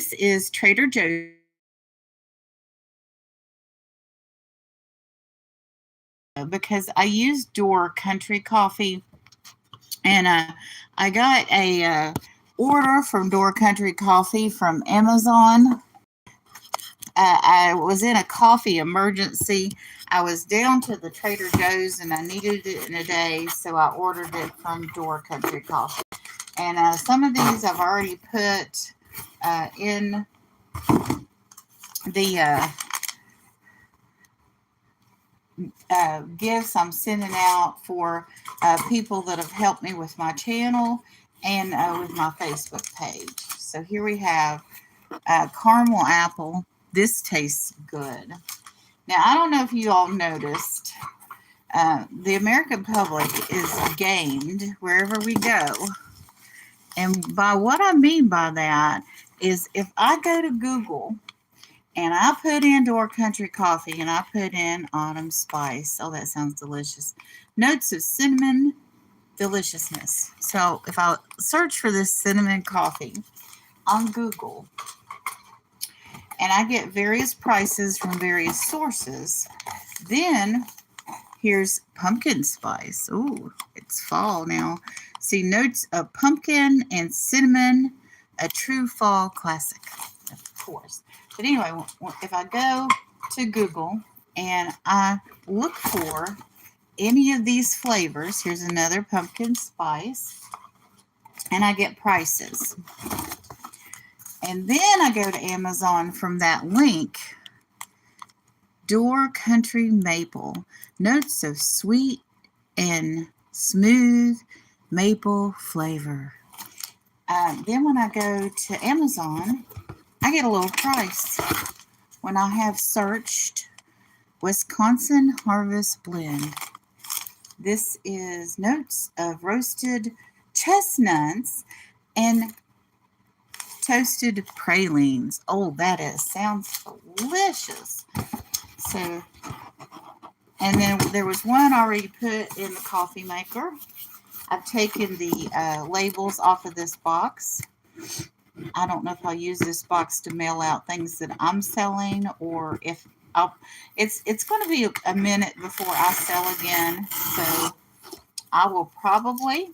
this is Trader Joe's. Because I use Door Country Coffee, and I got a order from Door Country Coffee from Amazon. I was in a coffee emergency. I was down to the Trader Joe's and I needed it in a day, so I ordered it from Door Country Coffee. And some of these I've already put in the gifts I'm sending out for people that have helped me with my channel and with my Facebook page. So here we have caramel apple. This tastes good. Now, I don't know if you all noticed, the American public is gamed wherever we go. And by what I mean by that is if I go to Google and I put in Door Country Coffee and I put in Autumn Spice. Oh, that sounds delicious. Notes of cinnamon deliciousness. So if I search for this cinnamon coffee on Google and I get various prices from various sources, then here's pumpkin spice. Ooh, it's fall now. See, notes of pumpkin and cinnamon, a true fall classic, of course. But anyway, if I go to Google and I look for any of these flavors, here's another pumpkin spice, and I get prices. And then I go to Amazon from that link, Door Country Maple, notes of sweet and smooth maple flavor. Then when I go to Amazon, I get a little price when I have searched Wisconsin Harvest Blend. This is notes of roasted chestnuts and toasted pralines. Oh, sounds delicious. So, and then there was one already put in the coffee maker. I've taken the labels off of this box. I don't know if I'll use this box to mail out things that I'm selling, or if it's going to be a minute before I sell again. So I will probably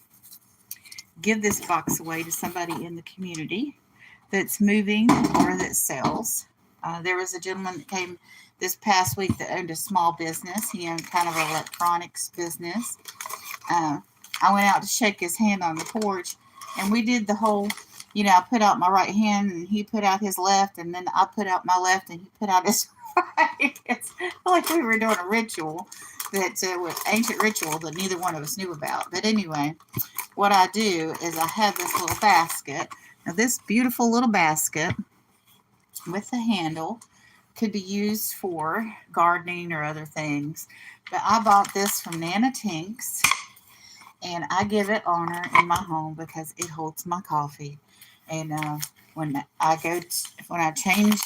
give this box away to somebody in the community that's moving or that sells. There was a gentleman that came this past week that owned a small business. He owned kind of an electronics business. I went out to shake his hand on the porch, and we did the whole, I put out my right hand, and he put out his left, and then I put out my left, and he put out his right. It's like we were doing a ritual with ancient ritual that neither one of us knew about. But anyway, what I do is I have this little basket. Now, this beautiful little basket with the handle could be used for gardening or other things. But I bought this from Nana Tinks, and I give it honor in my home because it holds my coffee. And when I change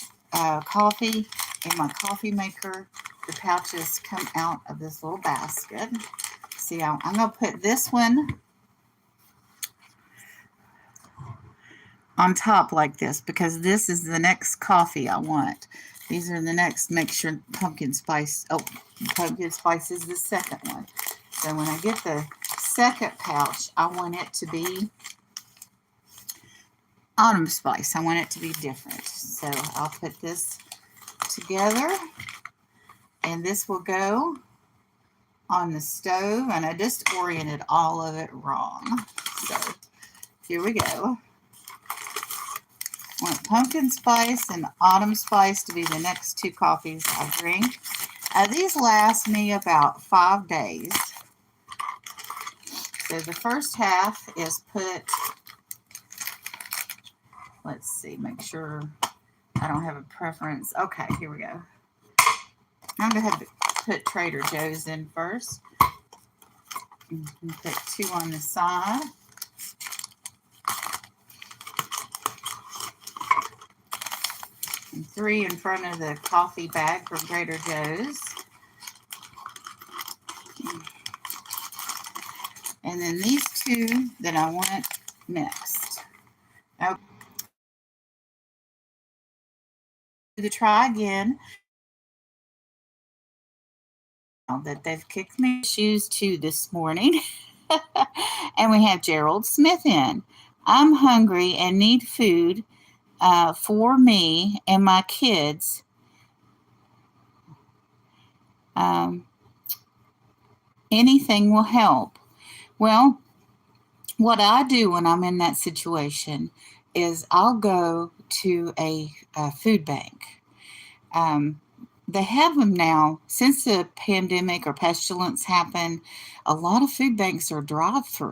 coffee in my coffee maker, the pouches come out of this little basket. See, I'm going to put this one on top like this because this is the next coffee I want. These are the next mixture. Pumpkin spice. Oh, pumpkin spice is the second one. So when I get the second pouch, I want it to be autumn spice. I want it to be different. So I'll put this together, and this will go on the stove, and I just oriented all of it wrong. So here we go. I want pumpkin spice and autumn spice to be the next two coffees I drink. These last me about 5 days. So the first half is put, let's see, make sure I don't have a preference. Okay, here we go. I'm going to have to put Trader Joe's in first. Put 2 on the side. And 3 in front of the coffee bag from Trader Joe's. And then these 2 that I want next. Okay. to try again. That they've kicked me shoes to this morning. And we have Gerald Smith in. I'm hungry and need food for me and my kids. Um, Anything will help. Well, what I do when I'm in that situation is I'll go to a food bank. Um, they have them now since the pandemic or pestilence happened. A lot of food banks are drive-through.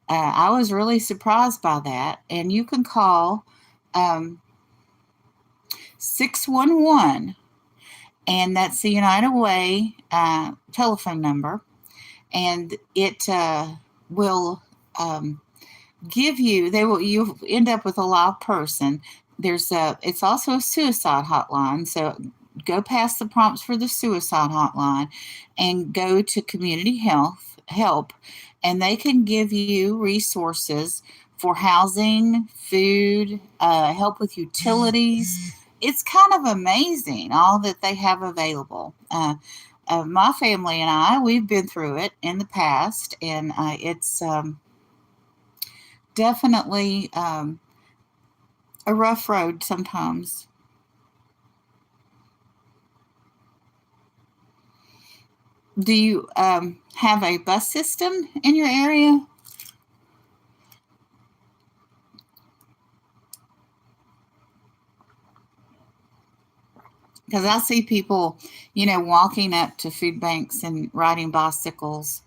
I was really surprised by that, and you can call 611, and that's the United Way telephone number, and it will give you. They will. You end up with a live person. It's also a suicide hotline, so go past the prompts for the suicide hotline and go to community health help, and they can give you resources for housing, food, help with utilities. It's kind of amazing all that they have available. My family and I, we've been through it in the past, and it's definitely a rough road sometimes. Do you have a bus system in your area? Because I see people, walking up to food banks and riding bicycles.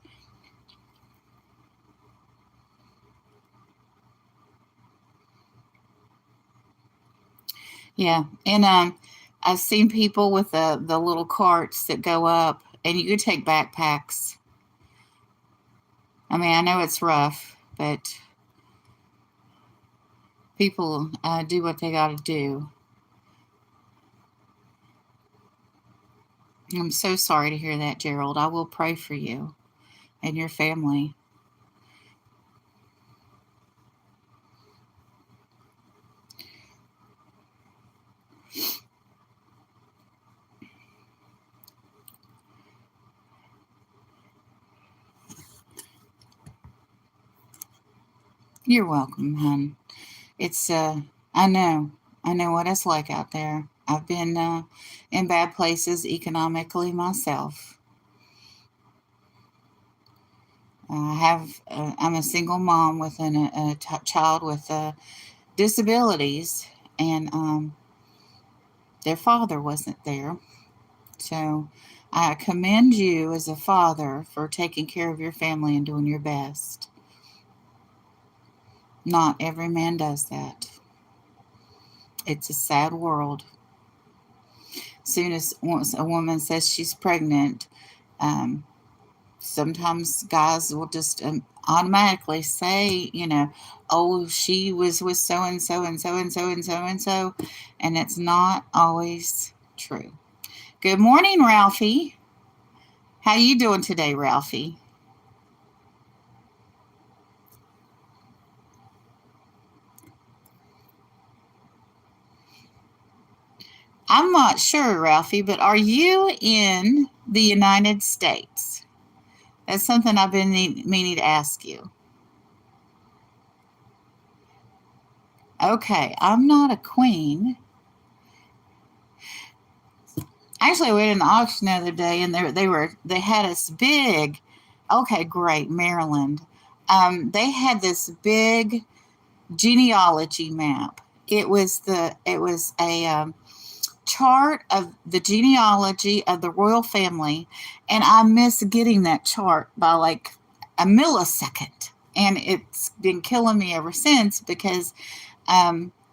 Yeah, and I've seen people with the little carts that go up, and you could take backpacks. I mean, I know it's rough, but people do what they got to do. I'm so sorry to hear that, Gerald. I will pray for you and your family. You're welcome, hon. It's I know what it's like out there. I've been in bad places economically myself. I'm a single mom with a child with disabilities, and their father wasn't there. So I commend you as a father for taking care of your family and doing your best. Not every man does that. It's a sad world. Soon as once a woman says she's pregnant, um, sometimes guys will just automatically say, oh, she was with so and so and so and so and so and so, and it's not always true. Good morning, Ralphie. How you doing today, Ralphie? I'm not sure, Ralphie, but are you in the United States? That's something I've been meaning to ask you. Okay, I'm not a queen. Actually, we went in the auction the other day, and they had us big. Okay, great, Maryland. They had this big genealogy map. It was a chart of the genealogy of the royal family, and I missed getting that chart by like a millisecond, and it's been killing me ever since because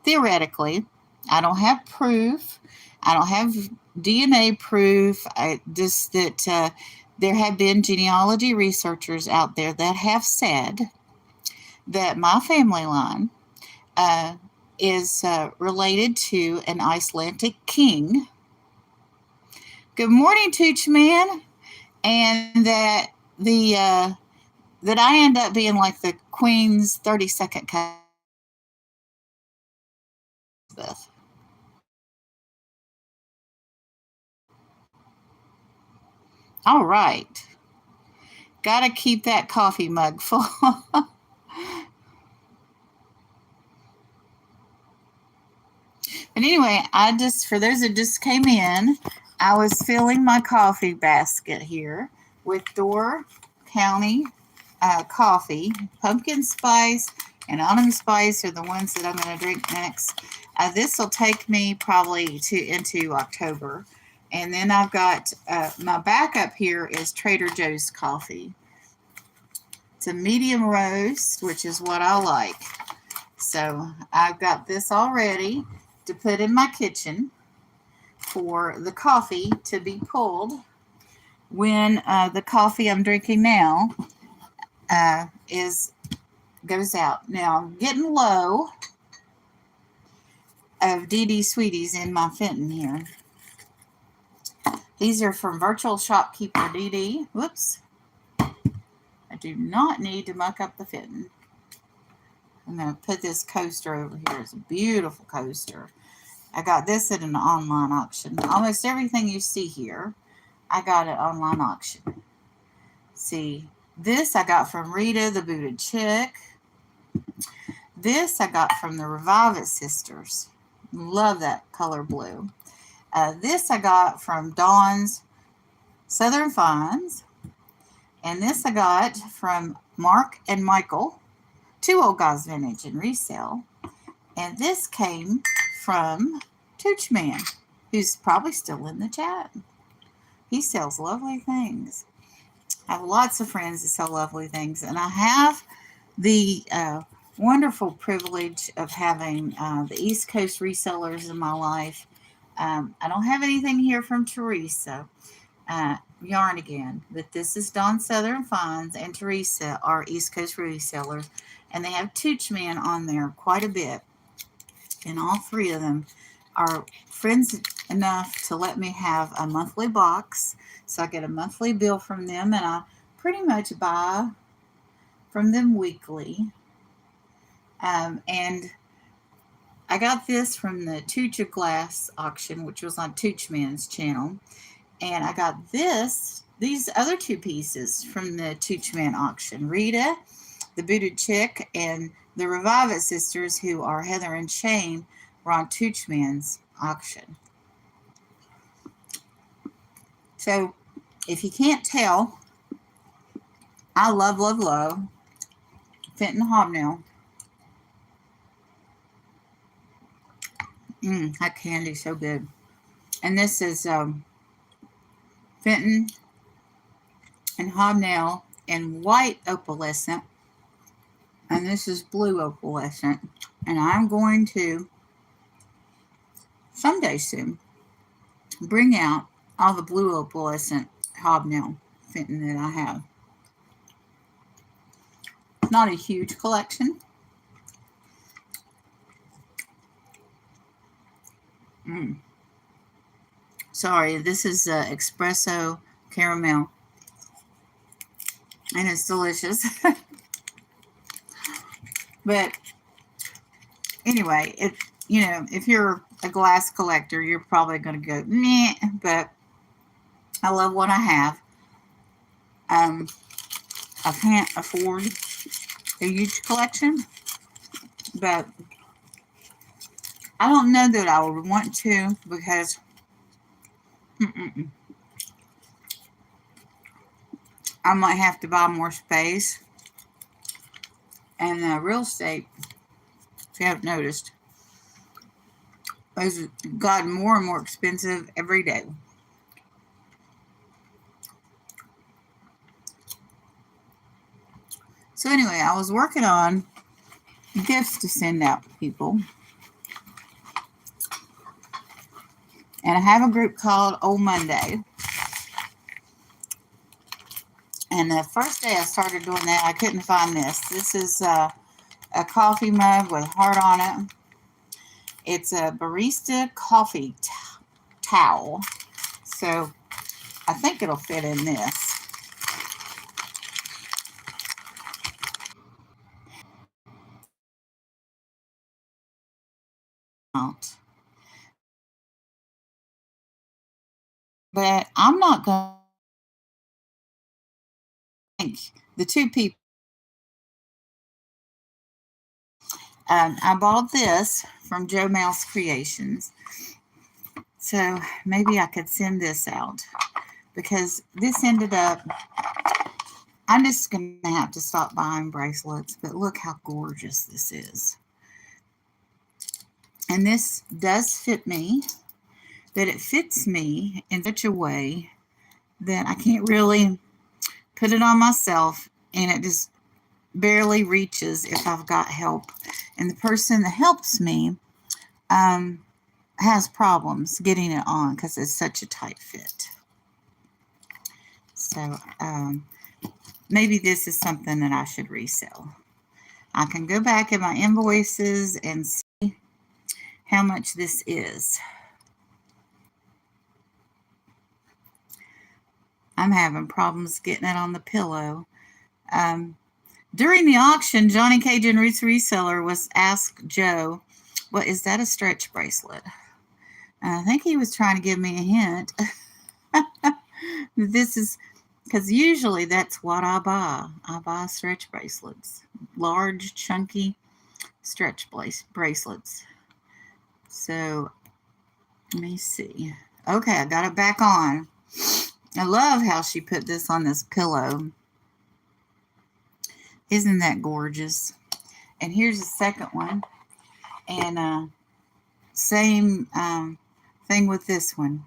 theoretically, I don't have proof. I don't have DNA proof. Just that there have been genealogy researchers out there that have said that my family line uh, is related to an Icelandic king. Good morning, Tooch Man, and that I end up being like the Queen's 32nd cousin. All right. Got to keep that coffee mug full. But anyway, for those that just came in, I was filling my coffee basket here with Door County coffee. Pumpkin spice and autumn spice are the ones that I'm going to drink next. This will take me probably into October. And then I've got my backup here is Trader Joe's coffee. It's a medium roast, which is what I like. So I've got this all ready to put in my kitchen for the coffee to be pulled when the coffee I'm drinking now goes out. Now I'm getting low of DD Sweeties in my Fenton here. These are from Virtual Shopkeeper DD. Whoops. I do not need to muck up the Fenton. I'm going to put this coaster over here. It's a beautiful coaster. I got this at an online auction. Almost everything you see here, I got at online auction. See, this I got from Rita, the Booted Chick. This I got from the Revive It Sisters. Love that color blue. This I got from Dawn's Southern Finds. And this I got from Mark and Michael, Two Old Guys Vintage and Resale. And this came from Tooch Man, who's probably still in the chat. He sells lovely things. I have lots of friends that sell lovely things. And I have the wonderful privilege of having the East Coast resellers in my life. I don't have anything here from Teresa. Yarn again, but this is Dawn Southern Finds, and Teresa are East Coast resellers, and they have Tooch Man on there quite a bit, and all three of them are friends enough to let me have a monthly box, so I get a monthly bill from them, and I pretty much buy from them weekly. And I got this from the Tooch of Glass auction, which was on Tooch Man's channel. And I got these other two pieces from the Tooch Man auction. Rita, the Booted Chick, and the Revive It Sisters, who are Heather and Shane, were on Tooch Man's auction. So, if you can't tell, I love, love, love Fenton Hobnail. That candy's so good. And this is Fenton and Hobnail in white opalescent, and this is blue opalescent. And I'm going to someday soon bring out all the blue opalescent Hobnail Fenton that I have. Not a huge collection. Sorry, this is espresso caramel, and it's delicious. But anyway, if you're a glass collector, you're probably going to go meh. But I love what I have. I can't afford a huge collection, but I don't know that I would want to, because I might have to buy more space. And real estate, if you haven't noticed, has gotten more and more expensive every day. So anyway, I was working on gifts to send out to people. And I have a group called Old Monday. And the first day I started doing that, I couldn't find this. This is a coffee mug with a heart on it. It's a barista coffee towel. So I think it'll fit in this. But I'm not going thank the two people. I bought this from Joe Mouse Creations. So maybe I could send this out because this ended up, I'm just going to have to stop buying bracelets, but look how gorgeous this is. And this does fit me, but it fits me in such a way that I can't really put it on myself, and it just barely reaches if I've got help. And the person that helps me has problems getting it on because it's such a tight fit. So maybe this is something that I should resell. I can go back in my invoices and see how much this is. I'm having problems getting it on the pillow. During the auction, Johnny Cajun Roots Reseller was asked Joe, "What is that, a stretch bracelet?" I think he was trying to give me a hint. This is because usually that's what I buy. I buy stretch bracelets, large, chunky stretch bracelets. So let me see. Okay, I got it back on. I love how she put this on this pillow. Isn't that gorgeous? And here's the second one. And same thing with this one.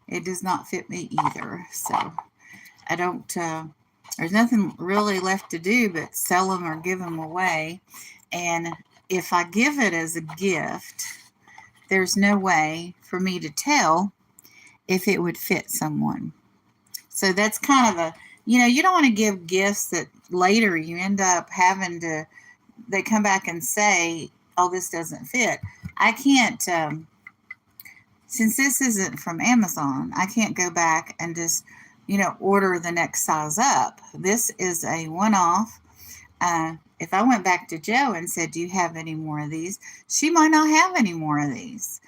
It does not fit me either. So I don't, there's nothing really left to do but sell them or give them away. And if I give it as a gift, there's no way for me to tell if it would fit someone. So that's kind of a, you don't want to give gifts that later you end up having to, they come back and say, "Oh, this doesn't fit." I can't, since this isn't from Amazon, I can't go back and just, order the next size up. This is a one-off. If I went back to Joe and said, "Do you have any more of these?" She might not have any more of these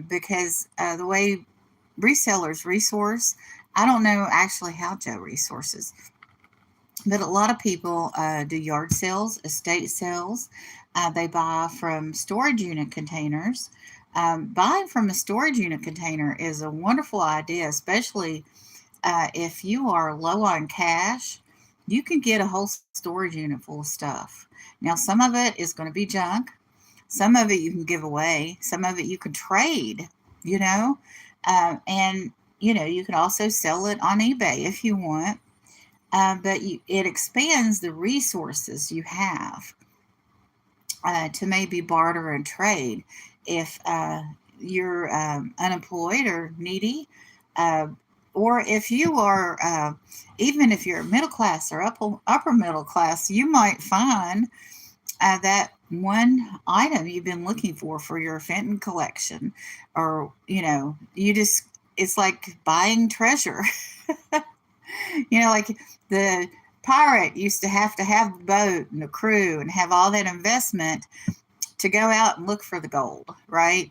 because the way resellers resource, I don't know actually how Joe resources, but a lot of people do yard sales, estate sales. They buy from storage unit containers. Buying from a storage unit container is a wonderful idea, especially if you are low on cash. You can get a whole storage unit full of stuff. Now, some of it is going to be junk. Some of it you can give away. Some of it you can trade, and, you can also sell it on eBay if you want. But it expands the resources you have to maybe barter and trade. If you're unemployed or needy, or if you are, even if you're middle class or upper middle class, you might find that one item you've been looking for your Fenton collection, or, it's like buying treasure. Like the pirate used to have the boat and the crew and have all that investment to go out and look for the gold, right?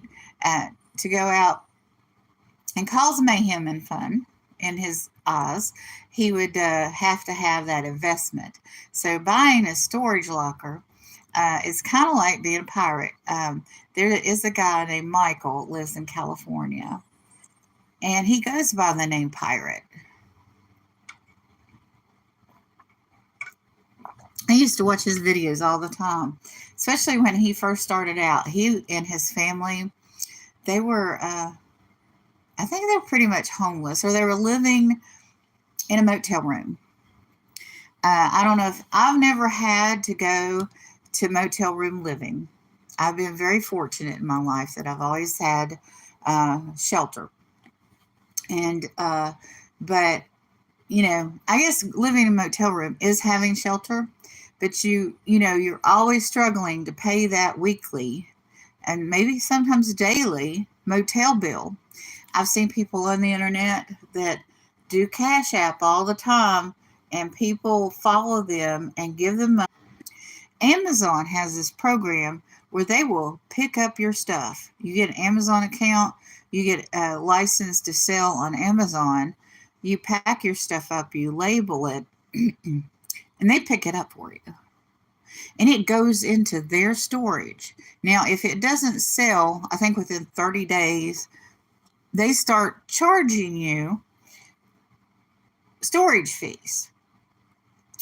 To go out and cause mayhem and fun in his eyes, he would have to have that investment. So buying a storage locker is kind of like being a pirate. There is a guy named Michael, lives in California, and he goes by the name Pirate. I used to watch his videos all the time, especially when he first started out. He and his family, they were, I think they were pretty much homeless, or they were living in a motel room. I don't know if I've never had to go to motel room living. I've been very fortunate in my life that I've always had shelter. And, but, I guess living in a motel room is having shelter, but you're always struggling to pay that weekly and maybe sometimes daily motel bill. I've seen people on the internet that do Cash App all the time, and people follow them and give them money. Amazon has this program where they will pick up your stuff. You get an Amazon account, you get a license to sell on Amazon. You pack your stuff up, you label it, and they pick it up for you. And it goes into their storage. Now, if it doesn't sell, I think within 30 days, they start charging you storage fees,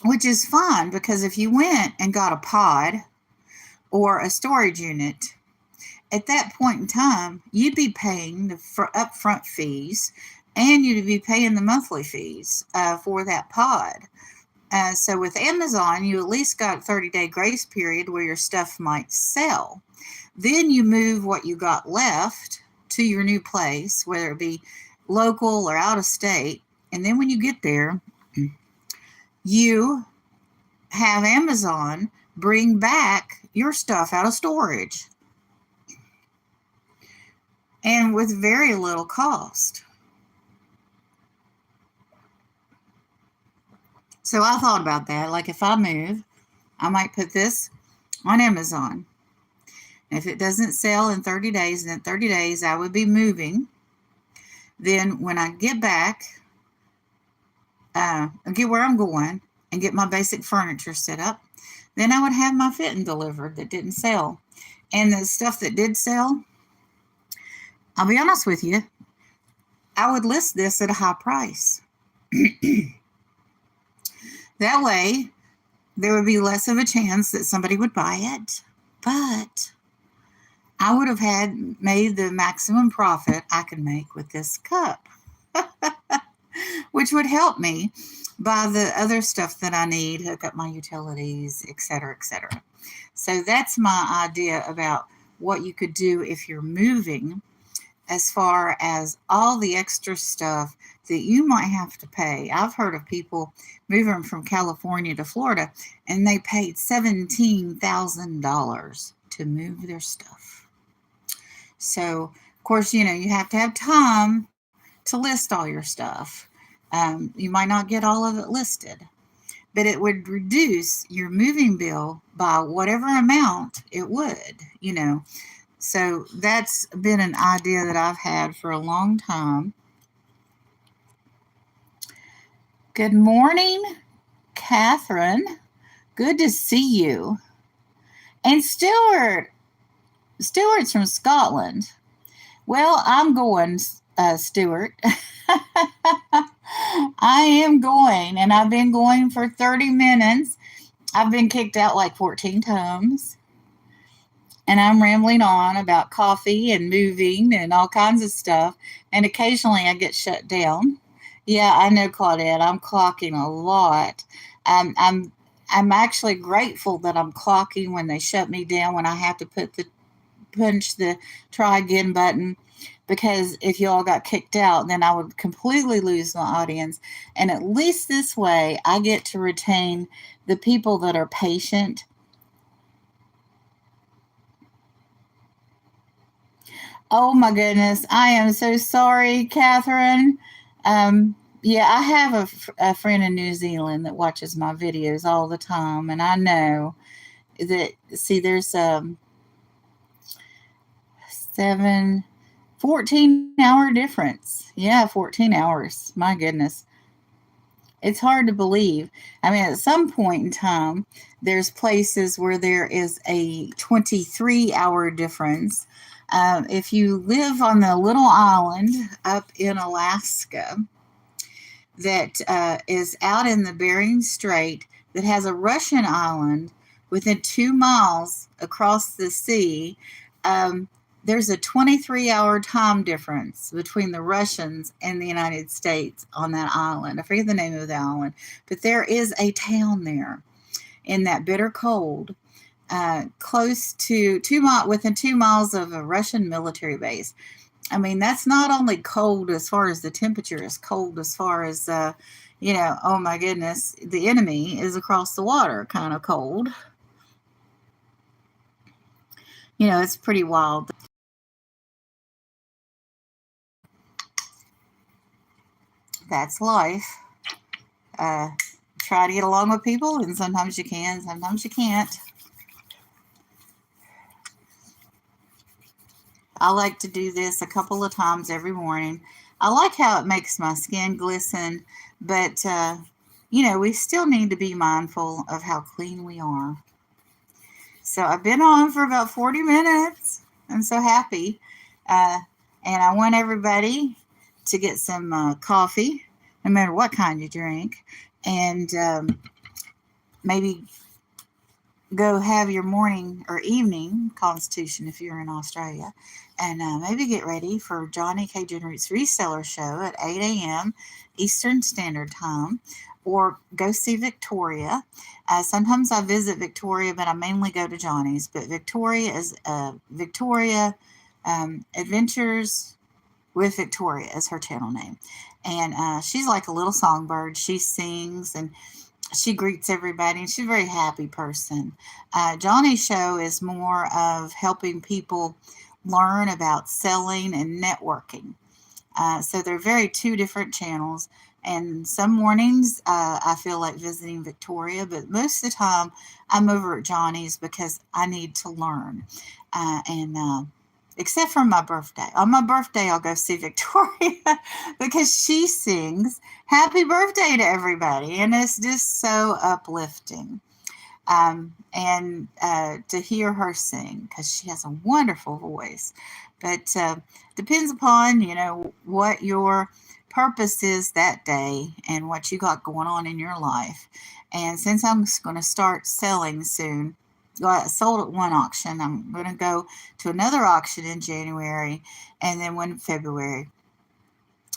which is fine because if you went and got a pod or a storage unit, at that point in time, you'd be paying the upfront fees and you'd be paying the monthly fees for that pod. So with Amazon, you at least got a 30-day grace period where your stuff might sell. Then you move what you got left to your new place, whether it be local or out of state. And then when you get there, you have Amazon bring back your stuff out of storage. And with very little cost. So I thought about that. Like if I move, I might put this on Amazon. If it doesn't sell in 30 days, and in 30 days I would be moving. Then when I get back, get where I'm going and get my basic furniture set up, then I would have my fitting delivered that didn't sell. And the stuff that did sell, I'll be honest with you, I would list this at a high price. That way, there would be less of a chance that somebody would buy it, but I would have made the maximum profit I could make with this cup, which would help me buy the other stuff that I need, hook up my utilities, etc., etc. So that's my idea about what you could do if you're moving, as far as all the extra stuff that you might have to pay. I've heard of people moving from California to Florida, and they paid $17,000 to move their stuff. So, of course, you have to have time to list all your stuff. You might not get all of it listed, but it would reduce your moving bill by whatever amount it would, So that's been an idea that I've had for a long time. Good morning, Catherine. Good to see you. And Stuart. Stuart's from Scotland. Well, I'm going, Stuart. I am going, and I've been going for 30 minutes. I've been kicked out like 14 times. And I'm rambling on about coffee and moving and all kinds of stuff. And occasionally I get shut down. Yeah, I know, Claudette. I'm clocking a lot. I'm actually grateful that I'm clocking when they shut me down, when I have to punch the try again button, because if you all got kicked out, then I would completely lose my audience. And at least this way, I get to retain the people that are patient. Oh my goodness. I am so sorry, Catherine. Yeah, I have a friend in New Zealand that watches my videos all the time. And I know that, see, there's 14-hour difference. Yeah, 14 hours. My goodness. It's hard to believe. I mean, at some point in time, there's places where there is a 23-hour difference. If you live on the little island up in Alaska that is out in the Bering Strait, that has a Russian island within 2 miles across the sea, there's a 23-hour time difference between the Russians and the United States on that island. I forget the name of the island, but there is a town there in that bitter cold, close to within 2 miles of a Russian military base. I mean, that's not only cold as far as the temperature, is cold as far as, oh my goodness, the enemy is across the water kind of cold. It's pretty wild. That's life. Try to get along with people, and sometimes you can, sometimes you can't. I like to do this a couple of times every morning. I like how it makes my skin glisten, but we still need to be mindful of how clean we are. So I've been on for about 40 minutes. I'm so happy. Uh, and I want everybody to get some coffee, no matter what kind you drink, and maybe go have your morning or evening constitution if you're in Australia, and maybe get ready for Johnny K. Roots Reseller Show at 8 a.m. Eastern Standard Time, or go see Victoria. Sometimes I visit Victoria, but I mainly go to Johnny's. But Victoria is Victoria Adventures with Victoria is her channel name, and she's like a little songbird. She sings and she greets everybody, and she's a very happy person. Johnny's show is more of helping people learn about selling and networking. So they're very two different channels. And some mornings I feel like visiting Victoria, but most of the time I'm over at Johnny's because I need to learn. And except for my birthday. On my birthday, I'll go see Victoria because she sings happy birthday to everybody. And it's just so uplifting. And to hear her sing, because she has a wonderful voice. But depends upon, what your purpose is that day and what you got going on in your life. And since I'm going to start selling soon, well, I sold at one auction. I'm going to go to another auction in January and then one in February.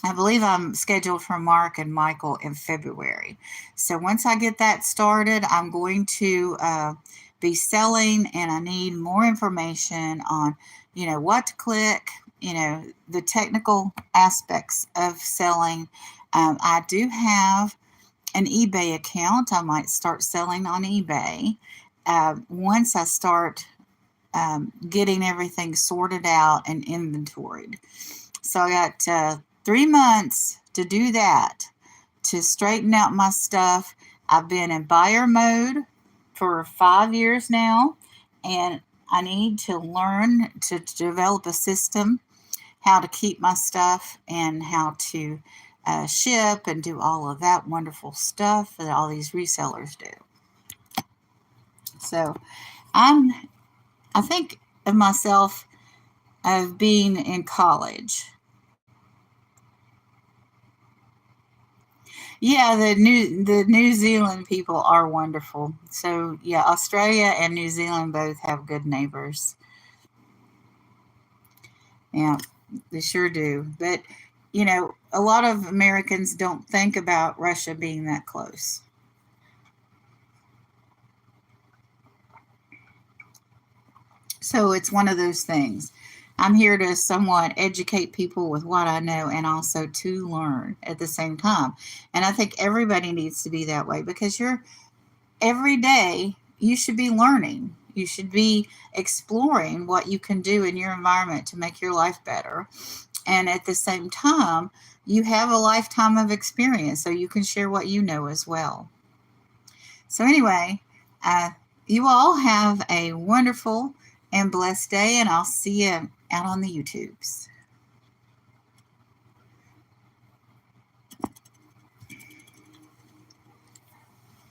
I believe I'm scheduled for Mark and Michael in February. So once I get that started, I'm going to be selling, and I need more information on, what to click, the technical aspects of selling. I do have an eBay account. I might start selling on eBay once I start getting everything sorted out and inventoried. So I got 3 months to do that, to straighten out my stuff. I've been in buyer mode for 5 years now, and I need to learn to develop a system, how to keep my stuff and how to ship and do all of that wonderful stuff that all these resellers do. So I think of myself of being in college. Yeah, the New Zealand people are wonderful. So yeah, Australia and New Zealand both have good neighbors. Yeah, they sure do. But a lot of Americans don't think about Russia being that close. So it's one of those things. I'm here to somewhat educate people with what I know and also to learn at the same time. And I think everybody needs to be that way because every day you should be learning. You should be exploring what you can do in your environment to make your life better. And at the same time, you have a lifetime of experience, so you can share what you know as well. So anyway, you all have a wonderful and blessed day, and I'll see you out on the YouTubes.